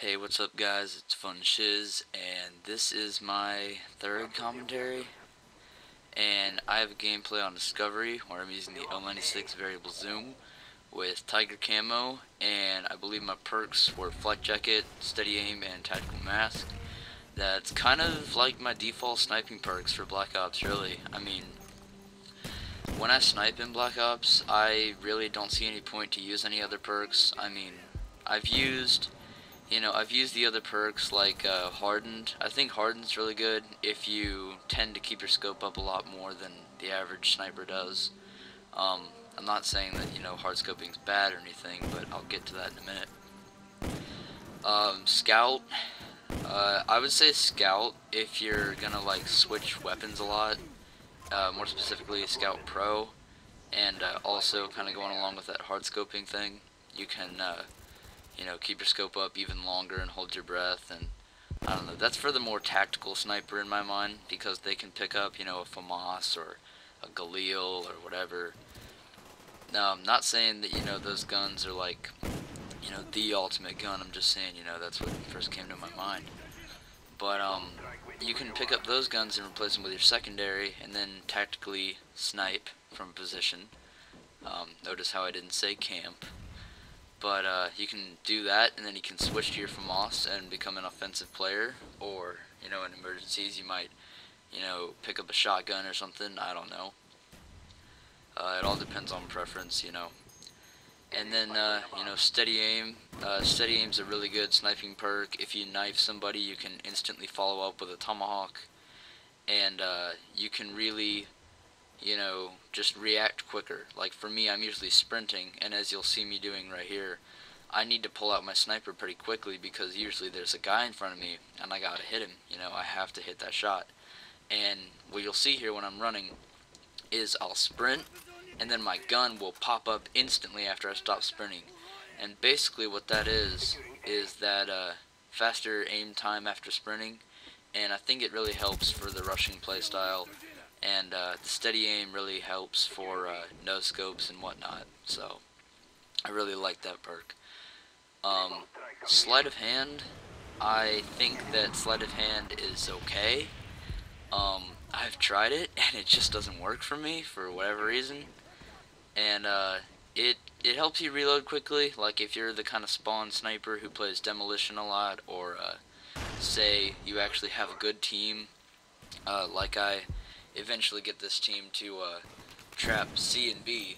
Hey, what's up guys? It's FunShiz, and this is my third commentary, and I have a gameplay on Discovery where I'm using the L96 Variable Zoom with Tiger Camo, and I believe my perks were Flight Jacket, Steady Aim, and Tactical Mask. That's kind of like my default sniping perks for Black Ops, really. I mean, when I snipe in Black Ops, I really don't see any point to use any other perks. I mean, I've used the other perks like Hardened. I think Hardened's really good if you tend to keep your scope up a lot more than the average sniper does. I'm not saying that, hard scoping's bad or anything, but I'll get to that in a minute. Scout. I would say Scout if you're gonna like switch weapons a lot. More specifically, Scout Pro, and also kind of going along with that hard scoping thing, you can keep your scope up even longer and hold your breath, and I don't know, that's for the more tactical sniper in my mind, because they can pick up, a FAMAS or a Galil or whatever. Now, I'm not saying that, those guns are like, the ultimate gun. I'm just saying, that's what first came to my mind. But, you can pick up those guns and replace them with your secondary, and then tactically snipe from position. Notice how I didn't say camp. But you can do that, and then you can switch to your FAMAS and become an offensive player, or, in emergencies you might, pick up a shotgun or something, I don't know. It all depends on preference, And then, Steady Aim. Steady Aim's a really good sniping perk. If you knife somebody, you can instantly follow up with a tomahawk, and you can really, just react quicker. Like for me, I'm usually sprinting, and as you'll see me doing right here, I need to pull out my sniper pretty quickly because usually there's a guy in front of me, and I gotta hit him. I have to hit that shot. And what you'll see here when I'm running is I'll sprint, and then my gun will pop up instantly after I stop sprinting. And basically what that is that faster aim time after sprinting, and I think it really helps for the rushing playstyle, and the steady aim really helps for no scopes and whatnot, so I really like that perk. Sleight of hand, I think that sleight of hand is okay. I've tried it, and it just doesn't work for me for whatever reason. And it helps you reload quickly. Like if you're the kind of spawn sniper who plays demolition a lot, or say you actually have a good team, like I eventually get this team to trap C and B,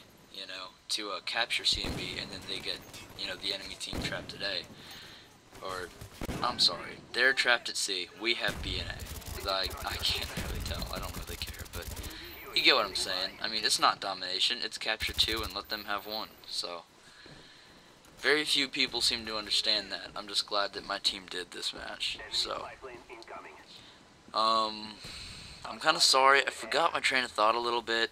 to capture C and B, and then they get the enemy team trapped at A. Or I'm sorry, they're trapped at C. We have B and A. I can't really tell. I don't really care, but you get what I'm saying. I mean, it's not domination. It's capture 2 and let them have 1. So, very few people seem to understand that. I'm just glad that my team did this match. So, I'm kind of sorry. I forgot my train of thought a little bit,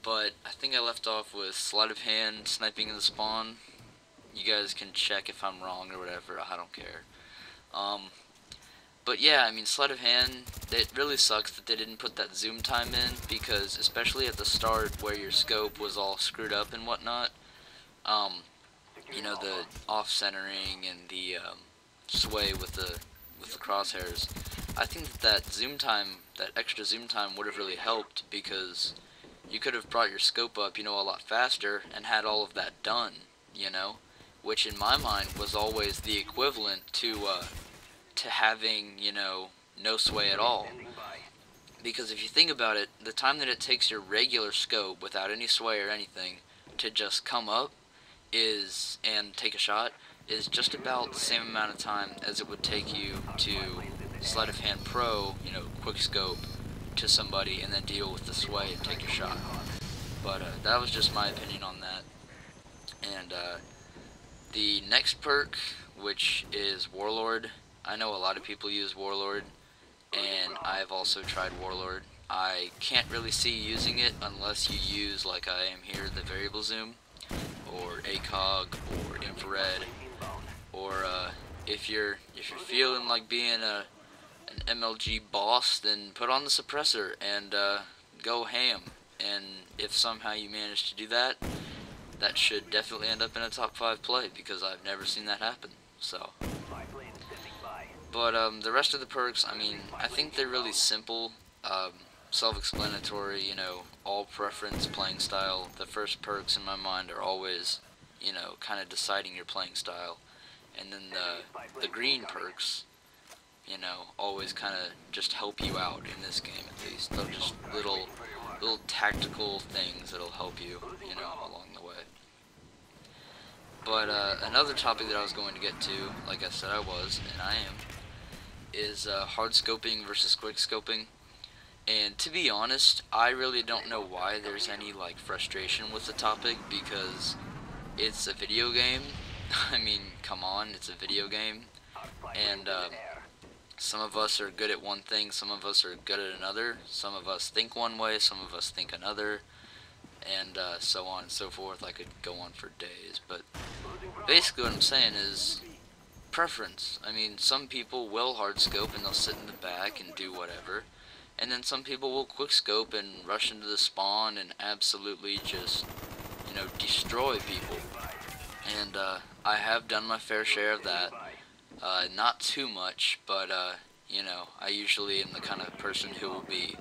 but I think I left off with sleight of hand, sniping in the spawn. You guys can check if I'm wrong or whatever. I don't care. But yeah, I mean, sleight of hand, it really sucks that they didn't put that zoom time in, because especially at the start where your scope was all screwed up and whatnot, the off-centering and the sway with the crosshairs, I think that zoom time, that extra zoom time would have really helped, because you could have brought your scope up, a lot faster and had all of that done, which in my mind was always the equivalent to having, no sway at all. Because if you think about it, the time that it takes your regular scope without any sway or anything to just come up and take a shot is just about the same amount of time as it would take you to sleight of hand pro, quick scope to somebody and then deal with the sway and take your shot. But that was just my opinion on that. And the next perk, which is Warlord, I know a lot of people use Warlord, and I've also tried Warlord. I can't really see using it unless you use, like I am here, the Variable Zoom, or ACOG, or Infrared, or if you're feeling like being an MLG boss, then put on the suppressor and go ham. And if somehow you manage to do that, that should definitely end up in a top 5 play, because I've never seen that happen. So, But the rest of the perks, I mean, I think they're really simple, self-explanatory, you know, all preference playing style. The first perks in my mind are always, you know, kind of deciding your playing style. And then the green perks, you know, always kind of just help you out in this game at least. They're just little tactical things that'll help you, you know, along the way. But another topic that I was going to get to, like I said I was, and I am, is hard scoping versus quick scoping. And to be honest, I really don't know why there's any like frustration with the topic, because it's a video game. I mean, come on, it's a video game, and some of us are good at one thing, some of us are good at another, some of us think one way, some of us think another, and so on and so forth. I could go on for days, but basically what I'm saying is preference. I mean, some people will hard scope and they'll sit in the back and do whatever, and then some people will quick scope and rush into the spawn and absolutely just, you know, destroy people. And I have done my fair share of that. Not too much, but you know, I usually am the kind of person who will be,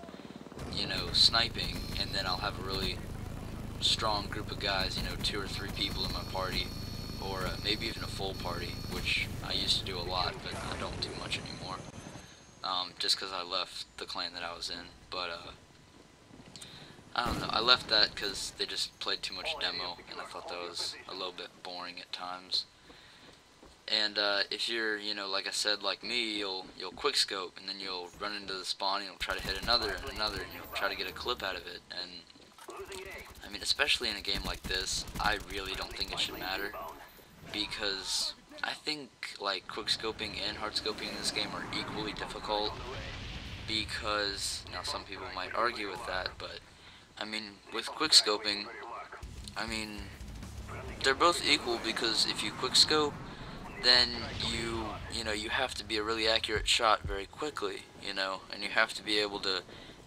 you know, sniping, and then I'll have a really strong group of guys, you know, 2 or 3 people in my party, or maybe even a full party, which I used to do a lot, but I don't do much anymore, just because I left the clan that I was in. But I don't know, I left that because they just played too much demo, and I thought that was a little bit boring at times. And if you're, you know, like I said, like me, you'll quick scope, and then you'll run into the spawn, and you'll try to hit another and another, and you'll try to get a clip out of it. And I mean, especially in a game like this, I really don't think it should matter, because I think like quick scoping and hard scoping in this game are equally difficult. Because, you know, some people might argue with that, but I mean, with quick scoping, I mean, they're both equal, because if you quick scope, then you know, you have to be a really accurate shot very quickly, you know, and you have to be able to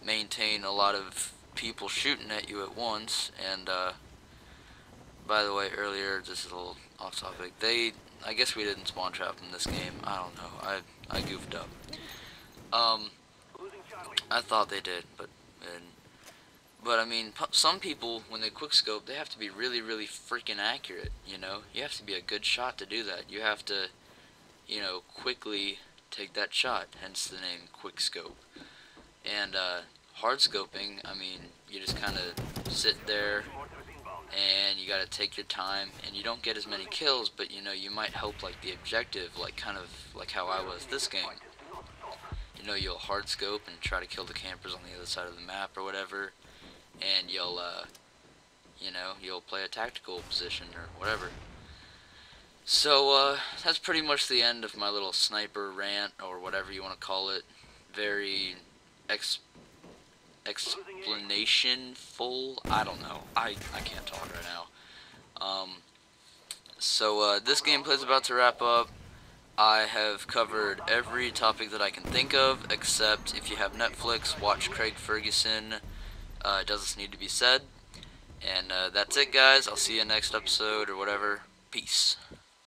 maintain a lot of people shooting at you at once. And by the way, earlier, this is a little off topic, I guess we didn't spawn trap in this game. I don't know, I goofed up. I thought they did, but I mean, some people, when they quickscope, they have to be really, really freaking accurate, you know? You have to be a good shot to do that. You have to, you know, quickly take that shot, hence the name quickscope. And hard scoping, I mean, you just kind of sit there, and you gotta take your time, and you don't get as many kills, but, you know, you might help, like, the objective, like, kind of like how I was this game. You know, you'll hard scope and try to kill the campers on the other side of the map or whatever, and you'll, you know, you'll play a tactical position or whatever. So, that's pretty much the end of my little sniper rant, or whatever you want to call it. Very explanation-full? I don't know. I can't talk right now. So, this gameplay is about to wrap up. I have covered every topic that I can think of, except if you have Netflix, watch Craig Ferguson. It doesn't need to be said. And that's it, guys. I'll see you next episode or whatever. Peace.